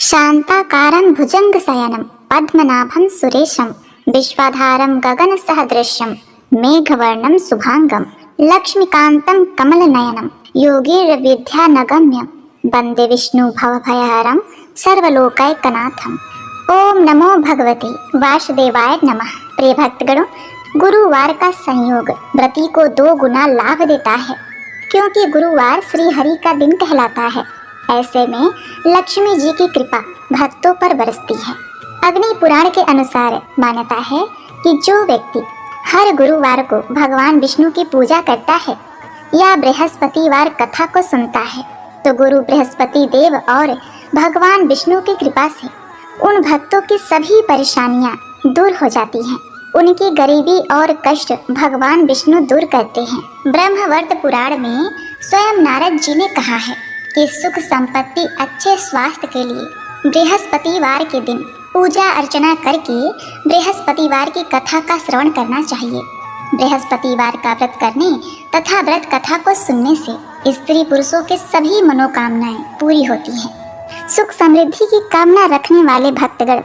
शांताकारं भुजंगशयनं पद्मनाभं सुरेशं विश्वाधारं गगनसदृशं मेघवर्णं शुभांगं लक्ष्मीकान्तं कमलनयनं योगीन्द्रविद्यानगम्यं वन्दे विष्णु भवभयहरं सर्वलोकैकनाथम्। ओम नमो भगवते वासुदेवाय नमः। प्रिय भक्तगणों, गुरुवार का संयोग व्रती को 2 गुना लाभ देता है, क्योंकि गुरुवार श्री हरि का दिन कहलाता है। ऐसे में लक्ष्मी जी की कृपा भक्तों पर बरसती है। अग्नि पुराण के अनुसार मान्यता है कि जो व्यक्ति हर गुरुवार को भगवान विष्णु की पूजा करता है या बृहस्पतिवार कथा को सुनता है, तो गुरु बृहस्पति देव और भगवान विष्णु की कृपा से उन भक्तों की सभी परेशानियां दूर हो जाती हैं। उनकी गरीबी और कष्ट भगवान विष्णु दूर करते हैं। ब्रह्मवर्त पुराण में स्वयं नारद जी ने कहा है कि सुख संपत्ति अच्छे स्वास्थ्य के लिए बृहस्पतिवार के दिन पूजा अर्चना करके बृहस्पतिवार की कथा का श्रवण करना चाहिए। बृहस्पतिवार का व्रत करने तथा व्रत कथा को सुनने से स्त्री पुरुषों के सभी मनोकामनाएं पूरी होती हैं। सुख समृद्धि की कामना रखने वाले भक्तगण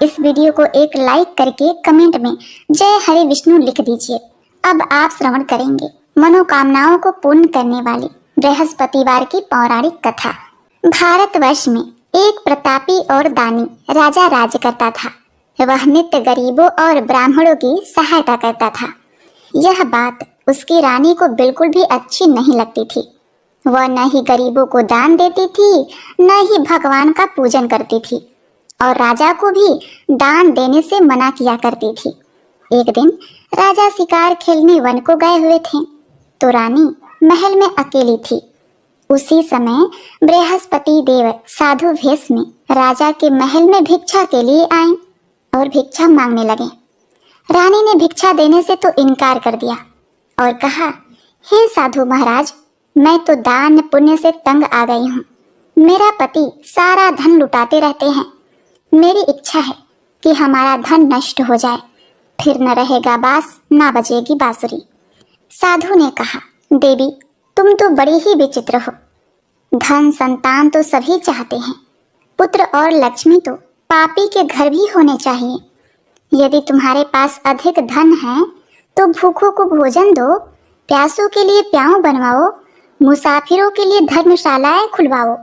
इस वीडियो को एक लाइक करके कमेंट में जय हरि विष्णु लिख दीजिए। अब आप श्रवण करेंगे मनोकामनाओं को पूर्ण करने वाली बृहस्पतिवार की पौराणिक कथा। भारतवर्ष में एक प्रतापी और दानी राजा राज करता था। वह नित्य गरीबों और ब्राह्मणों की सहायता करता था। यह बात उसकी रानी को बिल्कुल भी अच्छी नहीं लगती थी। वह न ही गरीबों को दान देती थी, न ही भगवान का पूजन करती थी और राजा को भी दान देने से मना किया करती थी। एक दिन राजा शिकार खेलने वन को गए हुए थे, तो रानी महल में अकेली थी। उसी समय बृहस्पति देव साधु वेश में राजा के महल में भिक्षा के लिए आए और भिक्षा मांगने लगे। रानी ने भिक्षा देने से तो इनकार कर दिया और कहा, हे साधु महाराज, मैं तो दान पुण्य से तंग आ गई हूँ। मेरा पति सारा धन लुटाते रहते हैं। मेरी इच्छा है कि हमारा धन नष्ट हो जाए, फिर न रहेगा बांस न बजेगी बांसुरी। साधु ने कहा, देवी, तुम तो बड़ी ही विचित्र हो। धन संतान तो सभी चाहते हैं, पुत्र और लक्ष्मी तो पापी के घर भी होने चाहिए। यदि तुम्हारे पास अधिक धन है तो भूखों को भोजन दो, प्यासों के लिए प्याऊ बनवाओ, मुसाफिरों के लिए धर्मशालाएं खुलवाओ।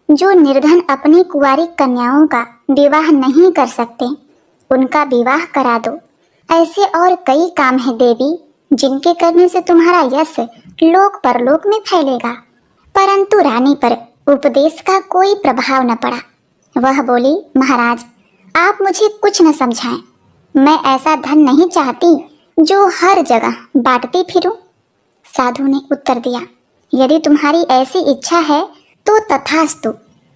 जो निर्धन अपनी कुंवारी कन्याओं का विवाह नहीं कर सकते, उनका विवाह करा दो। ऐसे और कई काम है देवी, जिनके करने से तुम्हारा यश लोक परलोक में फैलेगा। परंतु रानी पर उपदेश का कोई प्रभाव न पड़ा। वह बोली, महाराज, आप मुझे कुछ न समझाएं। मैं ऐसा धन नहीं चाहती जो हर जगह बांटती फिरूं। साधु ने उत्तर दिया, यदि तुम्हारी ऐसी इच्छा है तो तथास्तु,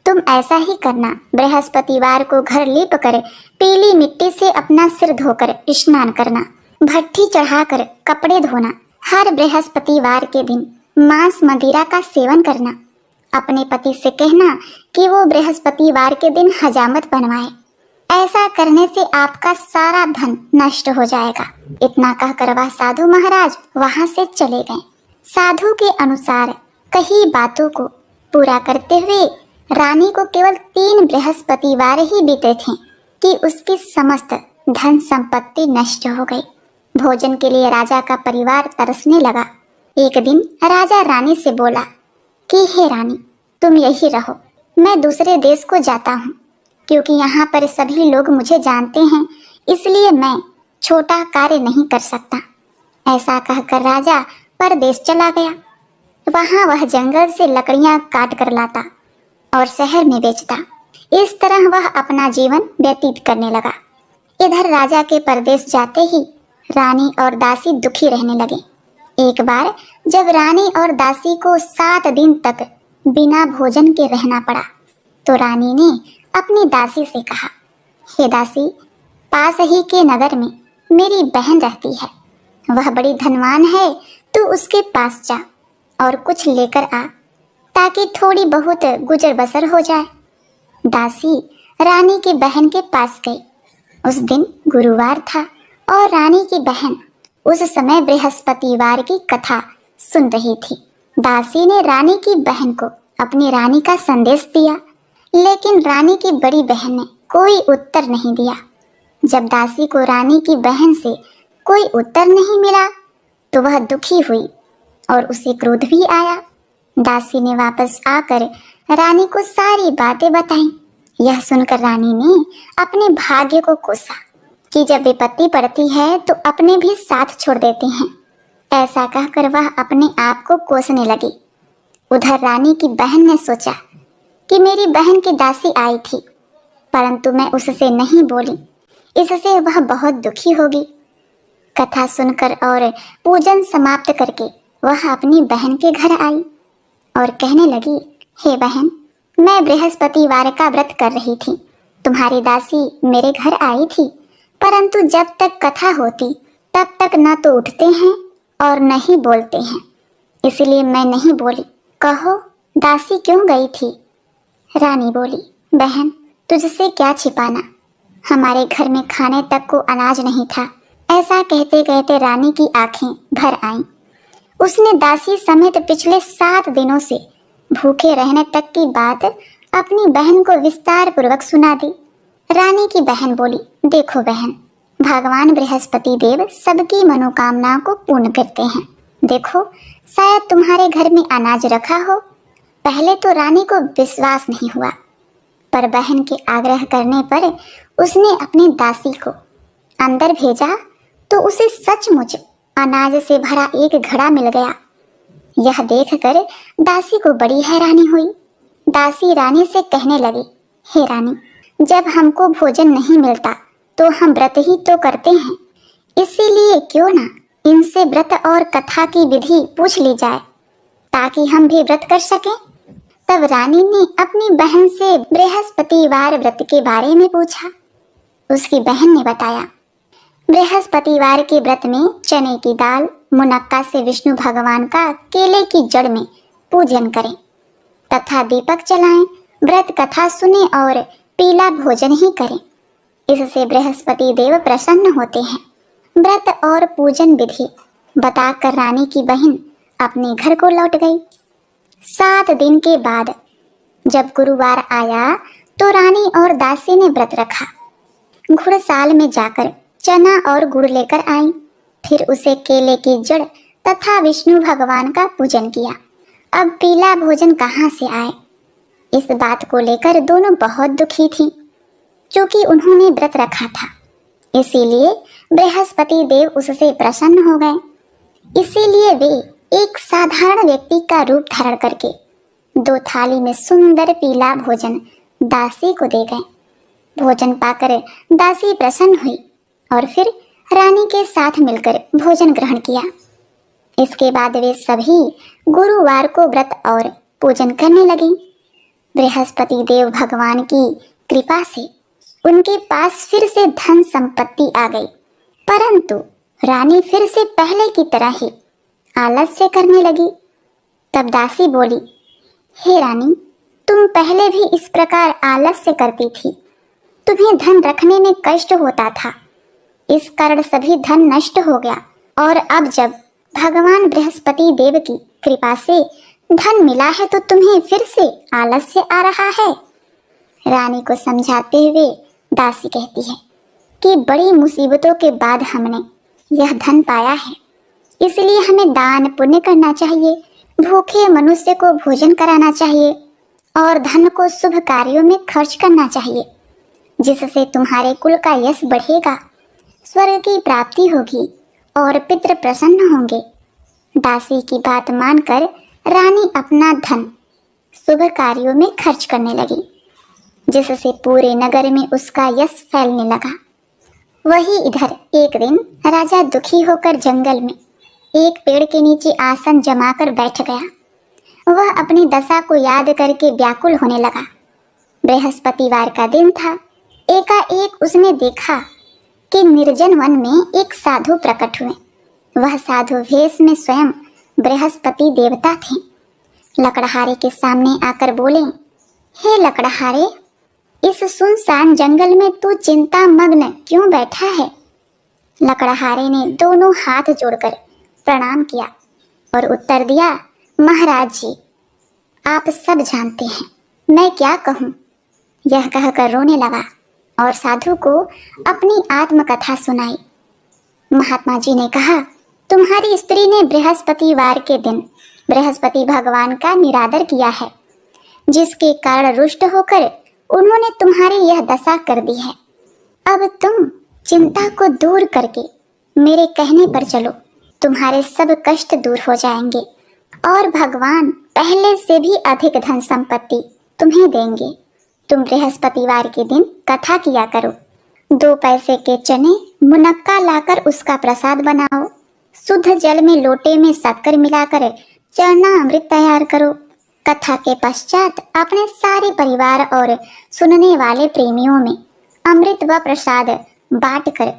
तुम ऐसा ही करना। बृहस्पतिवार को घर लीप कर पीली मिट्टी से अपना सिर धोकर स्नान करना, भट्ठी चढ़ाकर कपड़े धोना, हर बृहस्पतिवार के दिन मांस मदिरा का सेवन करना। अपने पति से कहना कि वो बृहस्पतिवार के दिन हजामत बनवाए। ऐसा करने से आपका सारा धन नष्ट हो जाएगा। इतना कहकर वह साधु महाराज वहां से चले गए। साधु के अनुसार कही बातों को पूरा करते हुए रानी को केवल 3 बृहस्पतिवार ही बीते थे कि उसकी समस्त धन संपत्ति नष्ट हो गई। भोजन के लिए राजा का परिवार तरसने लगा। एक दिन राजा रानी से बोला कि हे रानी, तुम यही रहो, मैं दूसरे देश को जाता हूँ, क्योंकि यहाँ पर सभी लोग मुझे जानते हैं, इसलिए मैं छोटा कार्य नहीं कर सकता। ऐसा कहकर राजा परदेश चला गया। वहाँ वह जंगल से लकड़ियाँ काट कर लाता और शहर में बेचता। इस तरह वह अपना जीवन व्यतीत करने लगा। इधर राजा के परदेश जाते ही रानी और दासी दुखी रहने लगे। एक बार जब रानी और दासी को 7 दिन तक बिना भोजन के रहना पड़ा, तो रानी ने अपनी दासी से कहा, हे दासी, पास ही के नगर में मेरी बहन रहती है। वह बड़ी धनवान है, तू उसके पास जा और कुछ लेकर आ, ताकि थोड़ी बहुत गुजर बसर हो जाए। दासी रानी की बहन के पास गई। उस दिन गुरुवार था और रानी की बहन उस समय बृहस्पतिवार की कथा सुन रही थी। दासी ने रानी की बहन को अपनी रानी का संदेश दिया लेकिन रानी की बड़ी बहन ने कोई उत्तर नहीं दिया। जब दासी को रानी की बहन से कोई उत्तर नहीं मिला तो वह दुखी हुई और उसे क्रोध भी आया। दासी ने वापस आकर रानी को सारी बातें बताई। यह सुनकर रानी ने अपने भाग्य को कोसा कि जब विपत्ति पड़ती है तो अपने भी साथ छोड़ देते हैं। ऐसा कहकर वह अपने आप को कोसने लगी। उधर रानी की बहन ने सोचा कि मेरी बहन की दासी आई थी, परंतु मैं उससे नहीं बोली, इससे वह बहुत दुखी होगी। कथा सुनकर और पूजन समाप्त करके वह अपनी बहन के घर आई और कहने लगी, हे बहन, मैं बृहस्पतिवार का व्रत कर रही थी। तुम्हारी दासी मेरे घर आई थी, परंतु जब तक कथा होती तब तक न तो उठते हैं और न ही बोलते हैं, इसलिए मैं नहीं बोली। कहो, दासी क्यों गई थी? रानी बोली, बहन, तुझसे क्या छिपाना, हमारे घर में खाने तक को अनाज नहीं था। ऐसा कहते कहते रानी की आंखें भर आईं। उसने दासी समेत पिछले 7 दिनों से भूखे रहने तक की बात अपनी बहन को विस्तार पूर्वक सुना दी। रानी की बहन बोली, देखो बहन, भगवान बृहस्पति देव सबकी मनोकामना को पूर्ण करते हैं। देखो, शायद तुम्हारे घर में अनाज रखा हो। पहले तो रानी को विश्वास नहीं हुआ, पर बहन के आग्रह करने पर उसने अपनी दासी को अंदर भेजा तो उसे सचमुच अनाज से भरा एक घड़ा मिल गया। यह देखकर दासी को बड़ी हैरानी हुई। दासी रानी से कहने लगी, हे रानी, जब हमको भोजन नहीं मिलता तो हम व्रत ही तो करते हैं, इसीलिए क्यों ना इनसे व्रत और कथा की विधि पूछ ली जाए ताकि हम भी व्रत कर सकें। तब रानी ने अपनी बहन से बृहस्पतिवार व्रत के बारे में पूछा। उसकी बहन ने बताया, बृहस्पतिवार के व्रत में चने की दाल, मुनक्का से विष्णु भगवान का केले की जड़ में पूजन करें तथा दीपक जलाएं, व्रत कथा सुने और पीला भोजन ही करें। इससे बृहस्पति देव प्रसन्न होते हैं। व्रत और पूजन विधि बताकर रानी की बहन अपने घर को लौट गई। 7 दिन के बाद जब गुरुवार आया तो रानी और दासी ने व्रत रखा। घुड़साल में जाकर चना और गुड़ लेकर आई, फिर उसे केले की जड़ तथा विष्णु भगवान का पूजन किया। अब पीला भोजन कहाँ से आए? इस बात को लेकर दोनों बहुत दुखी थीं, क्योंकि उन्होंने व्रत रखा था, इसीलिए बृहस्पति देव उससे प्रसन्न हो गए। इसीलिए वे एक साधारण व्यक्ति का रूप धारण करके 2 थाली में सुंदर पीला भोजन दासी को दे गए। भोजन पाकर दासी प्रसन्न हुई और फिर रानी के साथ मिलकर भोजन ग्रहण किया। इसके बाद वे सभी गुरुवार को व्रत और पूजन करने लगे। बृहस्पति देव भगवान की कृपा से उनके पास फिर से धन संपत्ति आ गई, परंतु रानी फिर से पहले की तरह ही आलस्य करने लगी। तब दासी बोली, हे रानी, तुम पहले भी इस प्रकार आलस्य करती थी। तुम्हें धन रखने में कष्ट होता था, इस कारण सभी धन नष्ट हो गया, और अब जब भगवान बृहस्पति देव की कृपा से धन मिला है तो तुम्हें फिर से आलस्य आ रहा है। रानी को समझाते हुए दासी कहती है कि बड़ी मुसीबतों के बाद हमने यह धन पाया है, इसलिए हमें दान पुण्य करना चाहिए, भूखे मनुष्य को भोजन कराना चाहिए और धन को शुभ कार्यों में खर्च करना चाहिए, जिससे तुम्हारे कुल का यश बढ़ेगा, स्वर्ग की प्राप्ति होगी और पितृ प्रसन्न होंगे। दासी की बात मानकर रानी अपना धन शुभ कार्यों में खर्च करने लगी, जिससे पूरे नगर में उसका यश फैलने लगा। वही इधर एक दिन राजा दुखी होकर जंगल में एक पेड़ के नीचे आसन जमाकर बैठ गया। वह अपनी दशा को याद करके व्याकुल होने लगा। बृहस्पतिवार का दिन था। एकाएक उसने देखा कि निर्जन वन में एक साधु प्रकट हुए। वह साधु वेश में स्वयं बृहस्पति देवता थे। लकड़हारे के सामने आकर बोले, हे लकड़हारे, इस सुनसान जंगल में तू चिंता मग्न क्यों बैठा है? लकड़हारे ने दोनों हाथ जोड़कर प्रणाम किया और उत्तर दिया, महाराज जी, आप सब जानते हैं, मैं क्या कहूँ, यह कहकर रोने लगा और साधु को अपनी आत्मकथा सुनाई। महात्मा जी ने कहा, तुम्हारी स्त्री ने बृहस्पतिवार के दिन बृहस्पति भगवान का निरादर किया है, जिसके कारण रुष्ट होकर उन्होंने तुम्हारी यह दशा कर दी है। अब तुम चिंता को दूर करके मेरे कहने पर चलो, तुम्हारे सब कष्ट दूर हो जाएंगे और भगवान पहले से भी अधिक धन संपत्ति तुम्हें देंगे। तुम बृहस्पतिवार के दिन कथा किया करो। 2 पैसे के चने मुनक्का लाकर उसका प्रसाद बनाओ। शुद्ध जल में लोटे में शक्कर मिलाकर चरना अमृत तैयार करो। कथा के पश्चात अपने सारे परिवार और सुनने वाले प्रेमियों में अमृत व प्रसाद बांटकर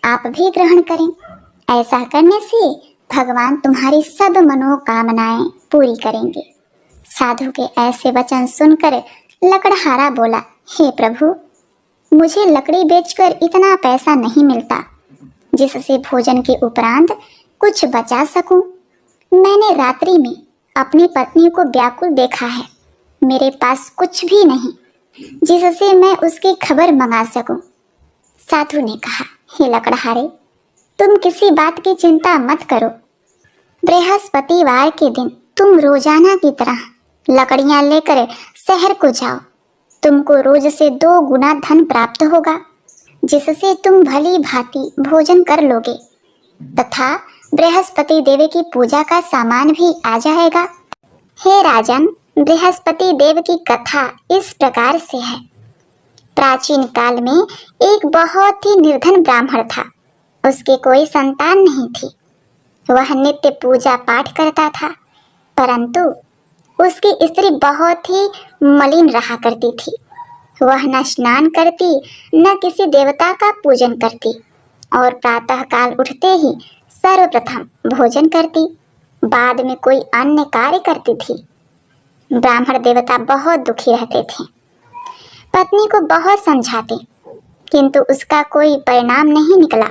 आप भी ग्रहण करें। ऐसा करने से भगवान तुम्हारी सब मनोकामनाएं पूरी करेंगे। साधु के ऐसे वचन सुनकर लकड़हारा बोला, हे प्रभु, मुझे लकड़ी बेचकर इतना पैसा नहीं मिलता जिससे भोजन के उपरांत कुछ बचा सकूं। मैंने रात्रि में अपनी पत्नी को व्याकुल देखा है। मेरे पास कुछ भी नहीं जिससे मैं उसकी खबर मंगा सकूं। साधु ने कहा, हे लकड़हारे, तुम किसी बात की चिंता मत करो। बृहस्पतिवार के दिन तुम रोजाना की तरह लकड़ियां लेकर शहर को जाओ। तुमको रोज से 2 गुना धन प्राप्त होगा, जिससे तुम भली भांति भोजन कर लोगे तथा बृहस्पति देव की पूजा का सामान भी आ जाएगा। हे राजन, बृहस्पति देव की कथा इस प्रकार से है। प्राचीन काल में एक बहुत ही निर्धन ब्राह्मण था। उसके कोई संतान नहीं थी। वह नित्य पूजा पाठ करता था, परंतु उसकी स्त्री बहुत ही मलिन रहा करती थी। वह न स्नान करती, न किसी देवता का पूजन करती और प्रातः काल उठते ही सर्वप्रथम भोजन करती, बाद में कोई अन्य कार्य करती थी। ब्राह्मण देवता बहुत दुखी रहते थे। पत्नी को बहुत समझाते, किंतु उसका कोई परिणाम नहीं निकला।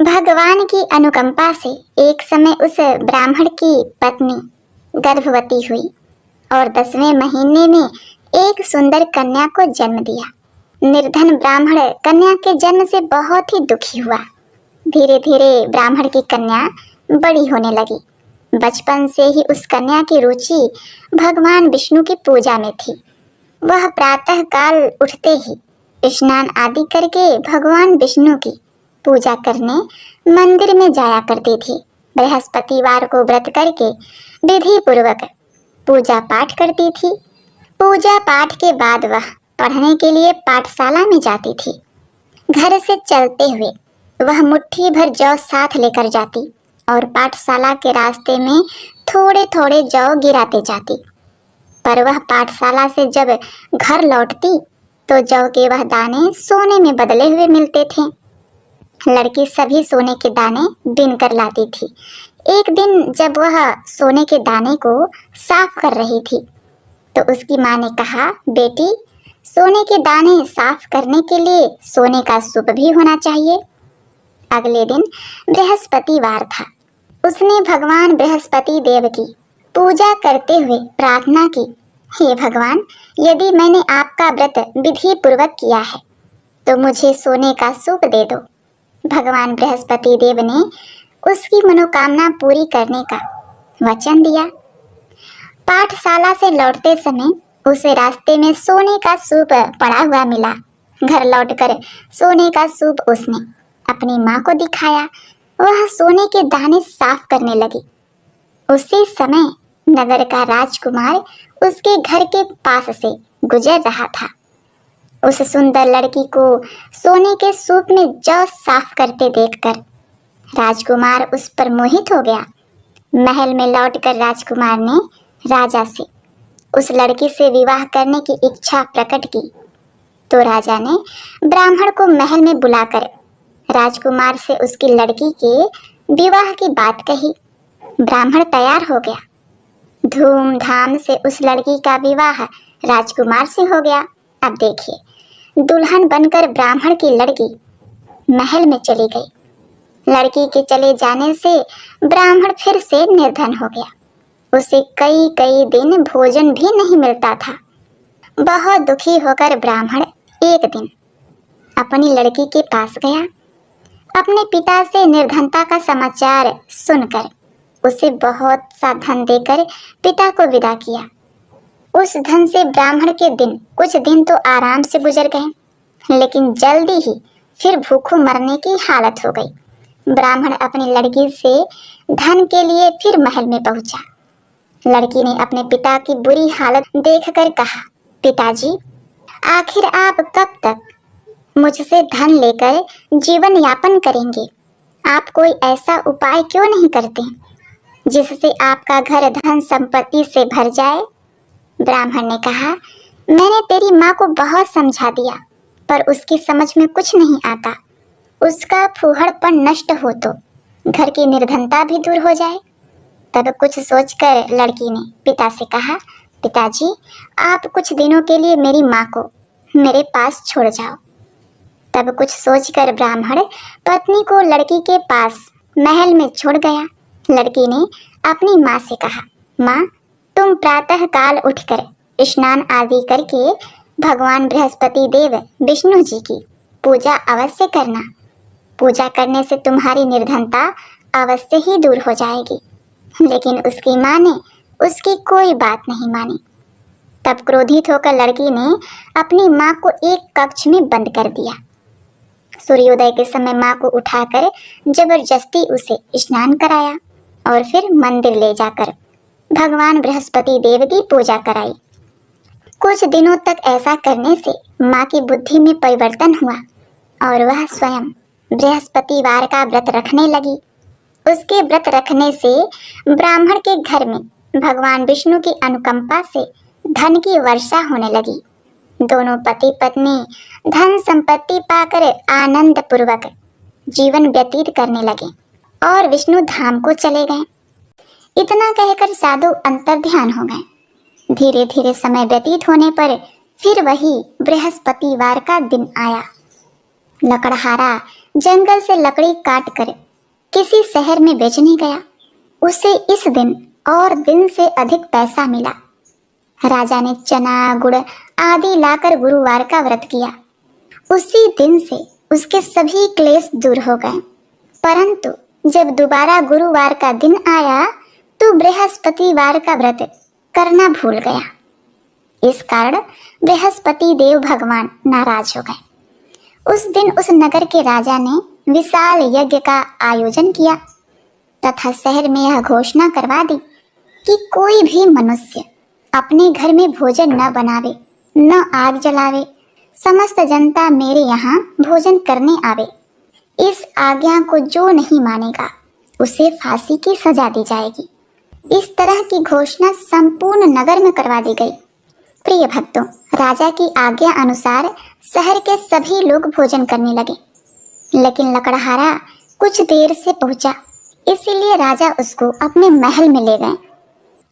भगवान की अनुकंपा से एक समय उस ब्राह्मण की पत्नी गर्भवती हुई और 10वें महीने में एक सुंदर कन्या को जन्म दिया। निर्धन ब्राह्मण कन्या के जन्म से बहुत ही दुखी हुआ। धीरे धीरे ब्राह्मण की कन्या बड़ी होने लगी। बचपन से ही उस कन्या की रुचि भगवान विष्णु की पूजा में थी। वह प्रातः काल उठते ही स्नान आदि करके भगवान विष्णु की पूजा करने मंदिर में जाया करती थी। बृहस्पतिवार को व्रत करके विधि पूर्वक पूजा पाठ करती थी। पूजा पाठ के बाद वह पढ़ने के लिए पाठशाला में जाती थी। घर से चलते हुए वह मुट्ठी भर जौ साथ लेकर जाती और पाठशाला के रास्ते में थोड़े थोड़े जौ गिराते जाती। पर वह पाठशाला से जब घर लौटती तो जौ के वह दाने सोने में बदले हुए मिलते थे। लड़की सभी सोने के दाने बीन कर लाती थी। एक दिन जब वह सोने के दाने को साफ कर रही थी तो उसकी माँ ने कहा, बेटी, सोने के दाने साफ करने के लिए सोने का सूप भी होना चाहिए। अगले दिन बृहस्पतिवार था। उसने भगवान बृहस्पति देव की पूजा करते हुए प्रार्थना की, हे भगवान, यदि मैंने आपका व्रत विधि पूर्वक किया है तो मुझे सोने का सूप दे दो। भगवान बृहस्पति देव ने उसकी मनोकामना पूरी करने का वचन दिया। पाठशाला से लौटते समय उसे रास्ते में सोने का सूप पड़ा हुआ मिला। घर लौटकर सोने का सूप उसने अपनी माँ को दिखाया। वह सोने के दाने साफ करने लगी। उसी समय नगर का राजकुमार उसके घर के पास से गुजर रहा था। उस सुंदर लड़की को सोने के सूप में जौ साफ करते देखकर राजकुमार उस पर मोहित हो गया। महल में लौटकर राजकुमार ने राजा से उस लड़की से विवाह करने की इच्छा प्रकट की तो राजा ने ब्राह्मण को महल में बुलाकर राजकुमार से उसकी लड़की के विवाह की बात कही। ब्राह्मण तैयार हो गया। धूमधाम से उस लड़की का विवाह राजकुमार से हो गया। अब देखिए, दुल्हन बनकर ब्राह्मण की लड़की महल में चली गई। लड़की के चले जाने से ब्राह्मण फिर से निर्धन हो गया। उसे कई कई दिन भोजन भी नहीं मिलता था। बहुत दुखी होकर ब्राह्मण एक दिन अपनी लड़की के पास गया। अपने पिता से निर्धनता का समाचार सुनकर उसे बहुत सा धन देकर पिता को विदा किया। उस धन से ब्राह्मण के दिन कुछ दिन तो आराम से गुजर गए, लेकिन जल्दी ही फिर भूखों मरने की हालत हो गई। ब्राह्मण अपनी लड़की से धन के लिए फिर महल में पहुंचा। लड़की ने अपने पिता की बुरी हालत देखकर कहा, पिताजी, आखिर आप कब तक मुझसे धन लेकर जीवन यापन करेंगे? आप कोई ऐसा उपाय क्यों नहीं करते जिससे आपका घर धन संपत्ति से भर जाए? ब्राह्मण ने कहा, मैंने तेरी माँ को बहुत समझा दिया, पर उसकी समझ में कुछ नहीं आता। उसका फूहड़पन नष्ट हो तो घर की निर्धनता भी दूर हो जाए। तब कुछ सोचकर लड़की ने पिता से कहा, पिताजी, आप कुछ दिनों के लिए मेरी माँ को मेरे पास छोड़ जाओ। तब कुछ सोचकर ब्राह्मण पत्नी को लड़की के पास महल में छोड़ गया। लड़की ने अपनी माँ से कहा, माँ, तुम प्रातः काल उठकर स्नान आदि करके भगवान बृहस्पति देव विष्णु जी की पूजा अवश्य करना। पूजा करने से तुम्हारी निर्धनता अवश्य ही दूर हो जाएगी। लेकिन उसकी माँ ने उसकी कोई बात नहीं मानी। तब क्रोधित होकर लड़की ने अपनी माँ को एक कक्ष में बंद कर दिया। सूर्योदय के समय माँ को उठाकर जबरदस्ती उसे स्नान कराया और फिर मंदिर ले जाकर भगवान बृहस्पति देव की पूजा कराई। कुछ दिनों तक ऐसा करने से माँ की बुद्धि में परिवर्तन हुआ और वह स्वयं बृहस्पतिवार का व्रत रखने लगी। उसके व्रत रखने से ब्राह्मण के घर में भगवान विष्णु की अनुकंपा से धन की वर्षा होने लगी। दोनों पति पत्नी धन संपत्ति पाकर आनंद पूर्वक जीवन व्यतीत करने लगे और विष्णु धाम को चले गए। इतना कहकर साधु अंतर्ध्यान हो गए। धीरे धीरे समय व्यतीत होने पर फिर वही बृहस्पतिवार का दिन आया। लकड़हारा जंगल से लकड़ी काट कर किसी शहर में बेचने गया। उसे इस दिन और दिन से अधिक पैसा मिला। राजा ने चना गुड़ आदि लाकर गुरुवार का व्रत किया। उसी दिन से उसके सभी क्लेश दूर हो गए। परंतु जब दोबारा गुरुवार का दिन आया तो बृहस्पतिवार का व्रत करना भूल गया। इस कारण बृहस्पति देव भगवान नाराज हो गए। उस दिन उस नगर के राजा ने विशाल यज्ञ का आयोजन किया तथा शहर में यह घोषणा करवा दी कि कोई भी मनुष्य अपने घर में भोजन न बनावे, न आग जलावे। समस्त जनता मेरे यहाँ भोजन करने आवे। इस आज्ञा को जो नहीं मानेगा उसे फांसी की सजा दी जाएगी। इस तरह की घोषणा संपूर्ण नगर में करवा दी गई। प्रिय भक्तों, राजा की आज्ञा अनुसार शहर के सभी लोग भोजन करने लगे, लेकिन लकड़हारा कुछ देर से पहुंचा, इसीलिए राजा उसको अपने महल में ले गए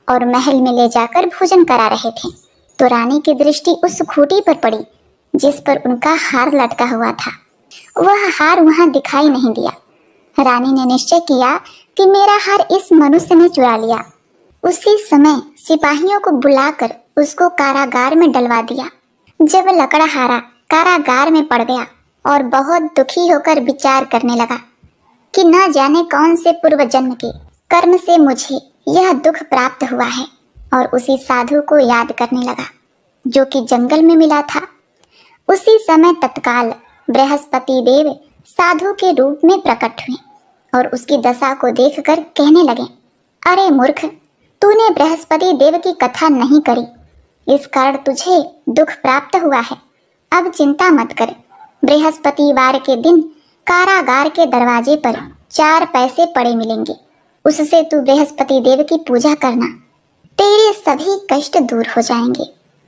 और महल में ले जाकर भोजन करा रहे थे तो रानी की दृष्टि उस खूंटी पर पड़ी जिस पर उनका हार लटका हुआ था। वह हार वहां दिखाई नहीं दिया। रानी ने निश्चय किया कि मेरा हार इस मनुष्य ने चुरा लिया। उसी समय सिपाहियों को बुलाकर उसको कारागार में डलवा दिया। जब लकड़हारा कारागार में पड़ गया और बहुत दुखी होकर विचार करने लगा कि न जाने कौन से पूर्व जन्म के कर्म से मुझे यह दुख प्राप्त हुआ है, और उसी साधु को याद करने लगा जो कि जंगल में मिला था। उसी समय तत्काल बृहस्पति देव साधु के रूप में प्रकट हुए और उसकी दशा को देखकर कहने लगे, अरे मूर्ख, तूने बृहस्पति देव की कथा नहीं करी, इस कारण तुझे दुख प्राप्त हुआ है। अब चिंता मत कर। बृहस्पतिवार के दिन कारागार के दरवाजे पर 4 पैसे पड़े मिलेंगे, उससे तू बृहस्पति देव की पूजा करना, तेरे सभी कष्ट दूर हो जाएंगे।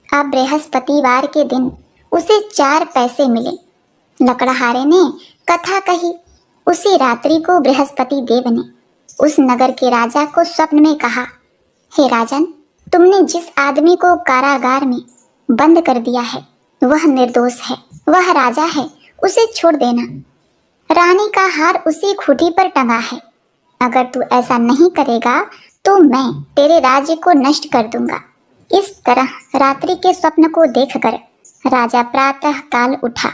अब बृहस्पतिवार के दिन उसे 4 पैसे मिले। लकड़हारे ने कथा कही। उसी रात्रि को बृहस्पति देव ने उस नगर के राजा को स्वप्न में कहा, हे राजन, तुमने जिस आदमी को कारागार में बंद कर दिया है वह निर्दोष है, वह राजा है, उसे छोड़ देना। रानी का हार उसी खूंटी पर टंगा है। अगर तू ऐसा नहीं करेगा तो मैं तेरे राज्य को नष्ट कर दूंगा इस तरह रात्रि के स्वप्न को देखकर राजा प्रातः काल उठा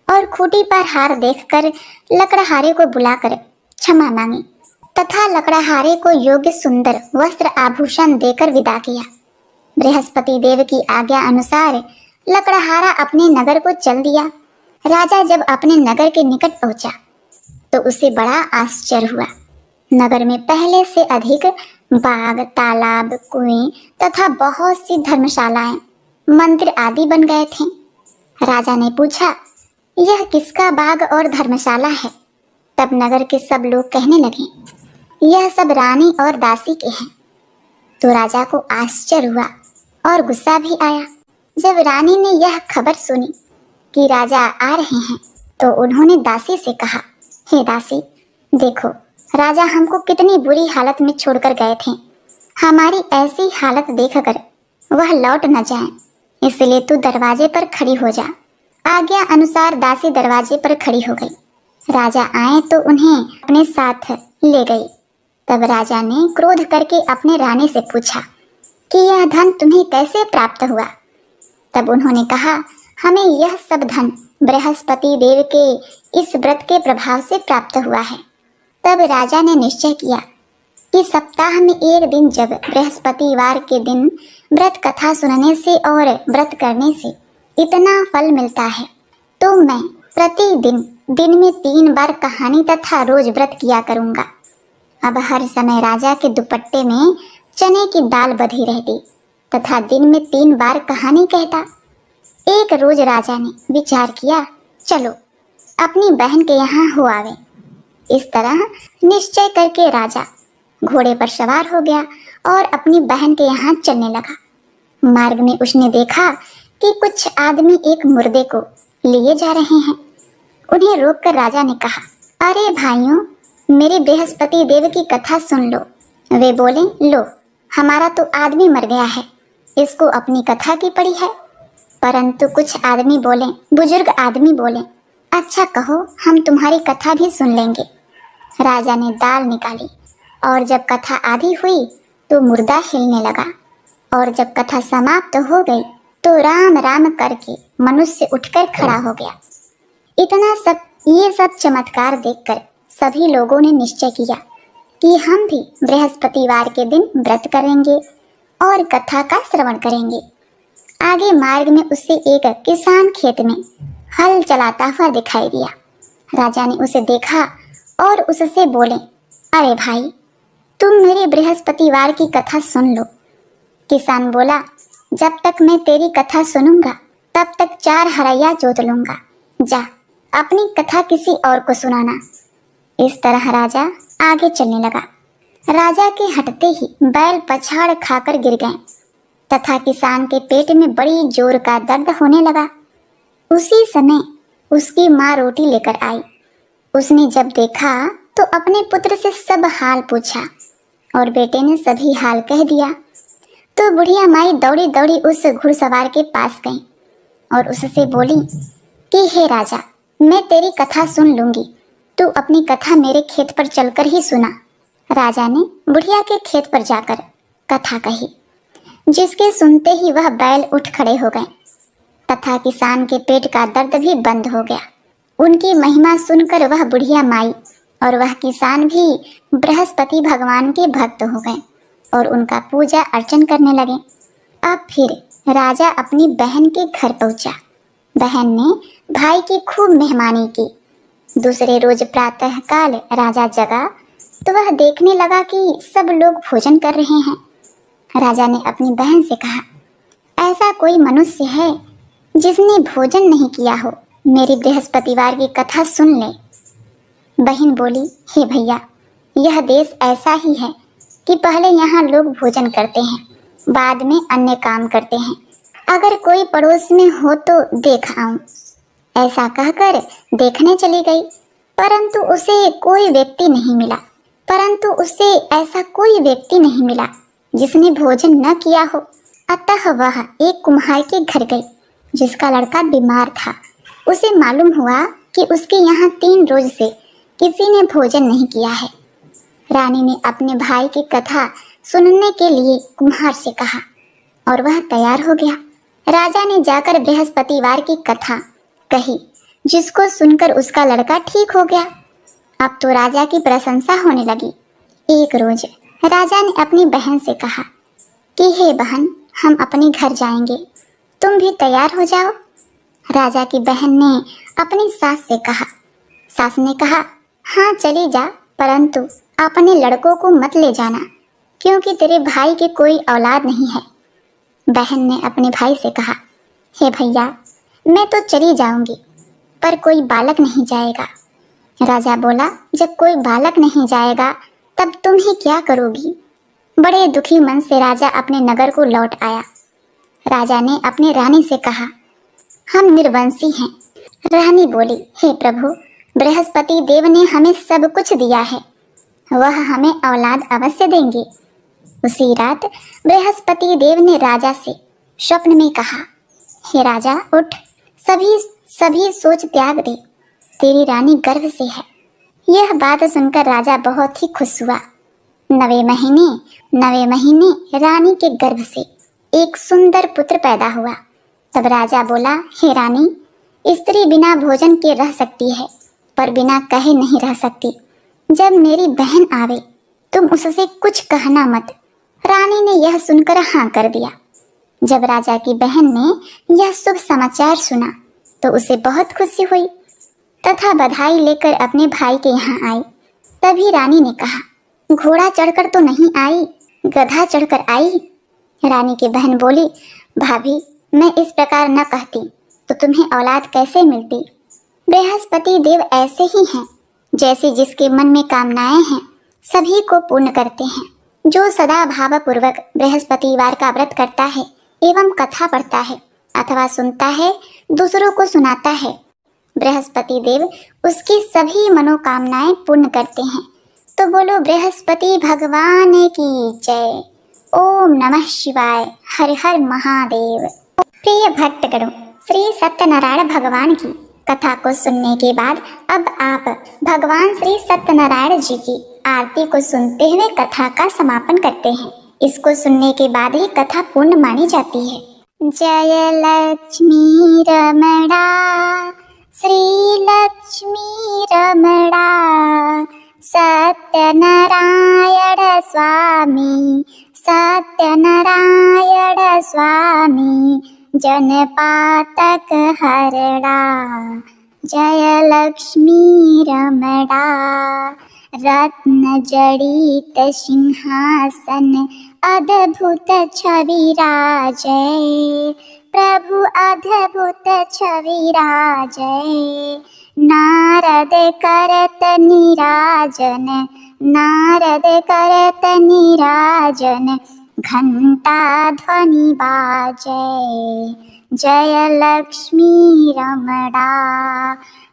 और खूंटी पर हार देखकर लकड़हारे को बुलाकर क्षमा मांगी तथा लकड़हारे को योग्य सुंदर वस्त्र आभूषण देकर विदा किया। बृहस्पति देव की आज्ञा अनुसार लकड़हारा अपने नगर को चल दिया। राजा जब अपने नगर के निकट पहुंचा तो उसे बड़ा आश्चर्य हुआ। नगर में पहले से अधिक बाग, तालाब, कुएं तथा बहुत सी धर्मशालाएं, मंदिर आदि बन गए थे। राजा ने पूछा, यह किसका बाग और धर्मशाला है? तब नगर के सब लोग कहने लगे, यह सब रानी और दासी के हैं। तो राजा को आश्चर्य हुआ और गुस्सा भी आया। जब रानी ने यह खबर सुनी कि राजा आ रहे हैं तो उन्होंने दासी से कहा, हे दासी, देखो राजा हमको कितनी बुरी हालत में छोड़कर गए थे। हमारी ऐसी हालत देखकर वह लौट न जाए, इसलिए तू दरवाजे पर खड़ी हो जा। आज्ञा अनुसार दासी दरवाजे पर खड़ी हो गई। राजा आए तो उन्हें अपने साथ ले गई। तब राजा ने क्रोध करके अपने रानी से पूछा कि यह धन तुम्हें कैसे प्राप्त हुआ? तब उन्होंने कहा, हमें यह सब धन बृहस्पति देव के इस व्रत के प्रभाव से प्राप्त हुआ है। तब राजा ने निश्चय किया कि सप्ताह में एक दिन जब बृहस्पतिवार के दिन व्रत कथा सुनने से और व्रत करने से इतना फल मिलता है तो मैं प्रतिदिन दिन में 3 बार कहानी तथा रोज व्रत किया करूंगा। अब हर समय राजा के दुपट्टे में चने की दाल बधी रहती तथा दिन में 3 बार कहानी कहता। एक रोज राजा ने विचार किया, चलो अपनी बहन के यहाँ हो आवे। इस तरह निश्चय करके राजा घोड़े पर सवार हो गया और अपनी बहन के यहाँ चलने लगा। मार्ग में उसने देखा कि कुछ आदमी एक मुर्दे को लिए जा रहे हैं। उन्हें रोककर राजा ने कहा, अरे भाइयों, मेरे बृहस्पति देव की कथा सुन लो। वे बोले, लो, हमारा तो आदमी मर गया है, इसको अपनी कथा की पड़ी है। परंतु कुछ आदमी बोले, बुजुर्ग आदमी बोले, अच्छा कहो, हम तुम्हारी कथा भी सुन लेंगे। राजा ने दाल निकाली और जब कथा आधी हुई तो मुर्दा हिलने लगा और जब कथा समाप्त हो गई तो राम राम करके मनुष्य उठकर खड़ा हो गया। ये सब चमत्कार देखकर सभी लोगों ने निश्चय किया कि हम भी बृहस्पतिवार के दिन व्रत करेंगे और कथा का श्रवण करेंगे। आगे मार्ग में उसे एक किसान खेत में हल चलाता हुआ दिखाई दिया। राजा ने उसे देखा और उससे बोले, अरे भाई, तुम मेरे बृहस्पतिवार की कथा सुन लो। किसान बोला, जब तक मैं तेरी कथा सुनूंगा तब तक 4 हरैया जोत लूंगा। जा, अपनी कथा किसी और को सुनाना। इस तरह राजा आगे चलने लगा। राजा के हटते ही बैल पछाड़ खाकर गिर गए तथा किसान के पेट में बड़ी जोर का दर्द होने लगा। उसी समय उसकी माँ रोटी लेकर आई। उसने जब देखा तो अपने पुत्र से सब हाल पूछा और बेटे ने सभी हाल कह दिया। तो बुढ़िया माई दौड़ी दौड़ी उस घुड़सवार के पास गई और उससे बोली कि हे राजा, मैं तेरी कथा सुन लूंगी, तू अपनी कथा मेरे खेत पर चलकर ही सुना। राजा ने बुढ़िया के खेत पर जाकर कथा कही, जिसके सुनते ही वह बैल उठ खड़े हो गए तथा किसान के पेट का दर्द भी बंद हो गया। उनकी महिमा सुनकर वह बुढ़िया माई और वह किसान भी बृहस्पति भगवान के भक्त हो गए और उनका पूजा अर्चन करने लगे। अब फिर राजा अपनी बहन के घर पहुंचा। बहन ने भाई की खूब मेहमानी की। दूसरे रोज प्रातः काल राजा जगा तो वह देखने लगा कि सब लोग भोजन कर रहे हैं। राजा ने अपनी बहन से कहा, ऐसा कोई मनुष्य है जिसने भोजन नहीं किया हो, मेरी बृहस्पतिवार की कथा सुन ले। बहन बोली, हे भैया, यह देश ऐसा ही है कि पहले यहाँ लोग भोजन करते हैं, बाद में अन्य काम करते हैं। अगर कोई पड़ोस में हो तो देख आऊं। ऐसा कहकर देखने चली गई, परंतु उसे कोई व्यक्ति नहीं मिला जिसने भोजन न किया हो। अतः वह एक कुम्हार के घर गई जिसका लड़का बीमार था। उसे मालूम हुआ कि उसके यहाँ 3 रोज से किसी ने भोजन नहीं किया है। रानी ने अपने भाई की कथा सुनने के लिए कुम्हार से कहा और वह तैयार हो गया। राजा ने जाकर बृहस्पतिवार की कथा कही, जिसको सुनकर उसका लड़का ठीक हो गया। अब तो राजा की प्रशंसा होने लगी। एक रोज राजा ने अपनी बहन से कहा कि हे बहन, हम अपने घर जाएंगे, तुम भी तैयार हो जाओ। राजा की बहन ने अपनी सास से कहा। सास ने कहा, हाँ चली जा, परंतु अपने लड़कों को मत ले जाना, क्योंकि तेरे भाई के कोई औलाद नहीं है। बहन ने अपने भाई से कहा, हे भैया, मैं तो चली जाऊंगी, पर कोई बालक नहीं जाएगा। राजा बोला, जब कोई बालक नहीं जाएगा तब तुम ही क्या करोगी। बड़े दुखी मन से राजा अपने नगर को लौट आया। राजा ने अपनी रानी से कहा, हम निर्वंशी हैं। रानी बोली, हे प्रभु, बृहस्पति देव ने हमें सब कुछ दिया है, वह हमें औलाद अवश्य देंगे। उसी रात बृहस्पति देव ने राजा से स्वप्न में कहा, हे राजा, उठ, सभी सोच त्याग दे, तेरी रानी गर्भ से है। यह बात सुनकर राजा बहुत ही खुश हुआ। 9वें महीने रानी के गर्भ से एक सुंदर पुत्र पैदा हुआ। तब राजा बोला, हे रानी, स्त्री बिना भोजन के रह सकती है, पर बिना कहे नहीं रह सकती। जब मेरी बहन आवे तुम उससे कुछ कहना मत। रानी ने यह सुनकर हाँ कर दिया। जब राजा की बहन ने यह शुभ समाचार सुना तो उसे बहुत खुशी हुई तथा बधाई लेकर अपने भाई के यहाँ आई। तभी रानी ने कहा, घोड़ा चढ़कर तो नहीं आई, गधा चढ़कर आई। रानी की बहन बोली, भाभी, मैं इस प्रकार न कहती तो तुम्हें औलाद कैसे मिलती। बृहस्पति देव ऐसे ही हैं, जैसे जिसके मन में कामनाएं हैं सभी को पूर्ण करते हैं। जो सदा भावपूर्वक बृहस्पतिवार का व्रत करता है एवं कथा पढ़ता है अथवा सुनता है, दूसरों को सुनाता है, बृहस्पति देव उसकी सभी मनोकामनाएं पूर्ण करते हैं। तो बोलो बृहस्पति भगवान की जय। ओम नमः शिवाय। हर हर महादेव। प्रिय भक्तगणों, श्री सत्यनारायण भगवान की कथा को सुनने के बाद अब आप भगवान श्री सत्यनारायण जी की आरती को सुनते हुए कथा का समापन करते हैं। इसको सुनने के बाद ही कथा पूर्ण मानी जाती है। जय लक्ष्मी रमणा, श्री लक्ष्मी रमणा, सत्यनारायण स्वामी, सत्यनारायण स्वामी, जनपातक हरणा। जय लक्ष्मी रमणा, रत्न जड़ित सिंहासन, अद्भुत छवि राजय, प्रभु अद्भुत छवि राजय। नारद करत निराजन, नारद करत निराजन, घंटा ध्वनि बाजय। जय लक्ष्मी रमणा,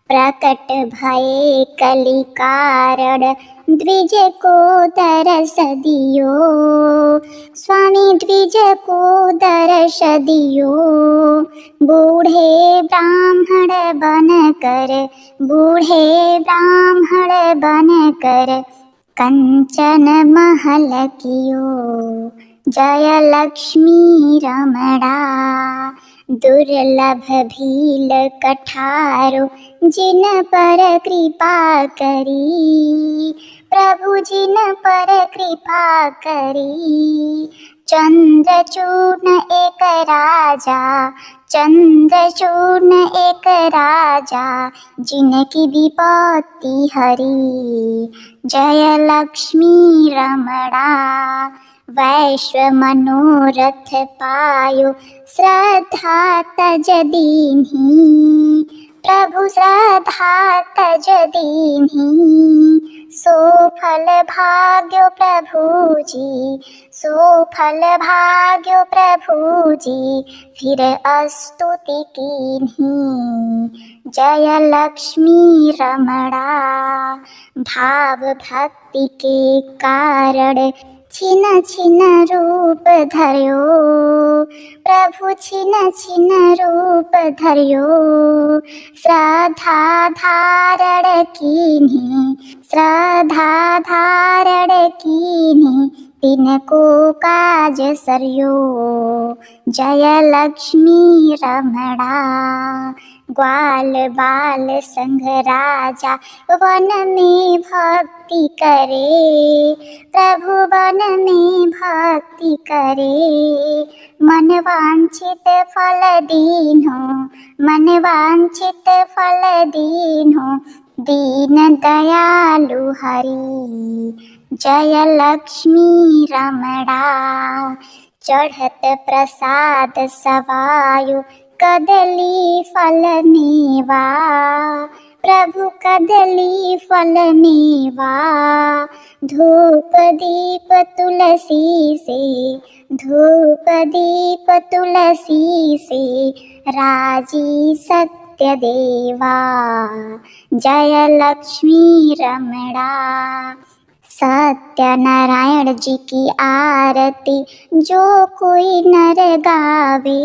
प्रकट भये कलि कारण, द्विज को दरस दियो, स्वामी द्विज को दरस दियो। बूढ़े ब्राह्मण बन कर, बूढ़े ब्राह्मण बन कर, कंचन महल कियो। जय लक्ष्मी रमणा, दुर्लभ भील कठारो, जिन पर कृपा करी, प्रभु जिन पर कृपा करी। चंद्रचूर्ण एक राजा, चंद्रचूर्ण एक राजा, जिनकी विपत्ति हरी। जय लक्ष्मी रमणा, वैश्व मनोरथ पायो, श्रद्धा तज दीन्ही, प्रभु श्रद्धा तज दीन्ही। सो फल भाग्यो प्रभु जी, सो फल भाग्यो प्रभु जी, फिर स्तुति कीन्ही। जय लक्ष्मी रमणा, भाव भक्ति के कारण छिन छिन रूप धर्यो, प्रभु छिन छिन रूप धर्यो। श्रद्धा धारण कीन्ही, श्रद्धा धारण कीन्ही, तिनको काज सर्यो जय लक्ष्मी रमणा। ग्वाल बाल संग राजा वन में भक्ति करे, प्रभु वन में भक्ति करे। मन वांछित फल दीन्हो, मन वांछित फल दीन्हो, दीन दयालु हरि जय लक्ष्मी रमणा। चढ़त प्रसाद सवायु कदली फल मेवा, प्रभु कदली फल मेवा। धूप दीप तुलसी से, धूप दीप तुलसी से, राजी सत्य देवा जय लक्ष्मी रमणा। सत्यनारायण जी की आरती जो कोई नर गावे,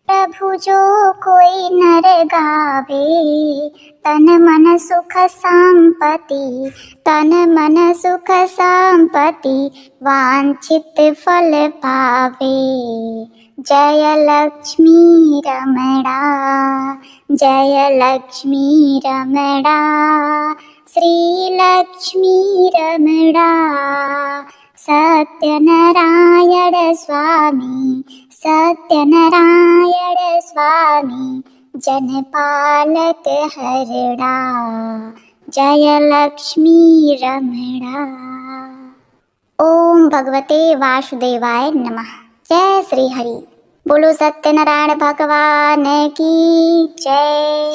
प्रभु जो कोई नर गावे। तन मन सुख संपत्ति, तन मन सुख संपत्ति, वांछित फल पावे जय लक्ष्मी रमणा, जय लक्ष्मी रमणा, श्री लक्ष्मी रमणा। सत्यनारायण स्वामी, सत्यनारायण स्वामी, जनपालक हरड़ा जय लक्ष्मी रमणा। ओम भगवते वासुदेवाय नमः। जय श्री हरि। बोलो सत्यनारायण भगवान की जय।